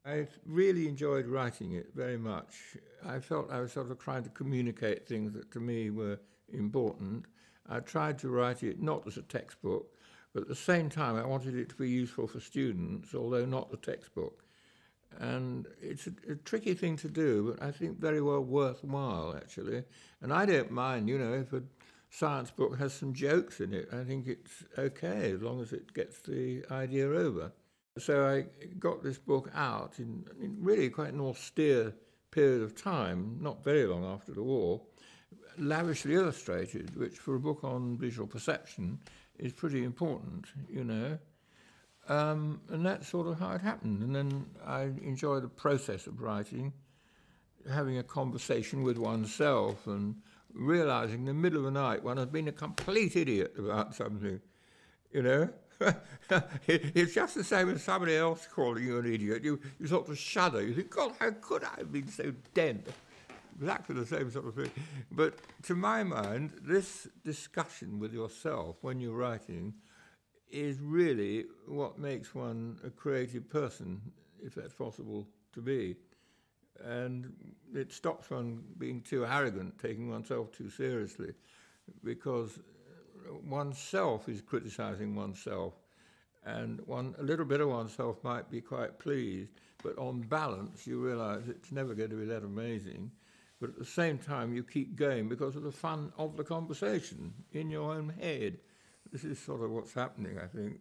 I really enjoyed writing it very much. I felt I was sort of trying to communicate things that to me were important. I tried to write it not as a textbook, but at the same time I wanted it to be useful for students, although not a textbook. And it's a tricky thing to do, but I think very well worthwhile, actually. And I don't mind, if a science book has some jokes in it. I think it's okay as long as it gets the idea over. So I got this book out in really quite an austere period of time, not very long after the war, lavishly illustrated, which for a book on visual perception is pretty important. And that's sort of how it happened. And then I enjoy the process of writing, having a conversation with oneself and realizing in the middle of the night one has been a complete idiot about something, you know. It's just the same as somebody else calling you an idiot. You sort of shudder. You think, God, how could I have been so dense? Exactly the same sort of thing. But to my mind, this discussion with yourself when you're writing is really what makes one a creative person, if that's possible to be. And it stops one being too arrogant, taking oneself too seriously, because oneself is criticizing oneself, and a little bit of oneself might be quite pleased, but on balance you realize it's never going to be that amazing. But at the same time you keep going because of the fun of the conversation in your own head. This is sort of what's happening, I think.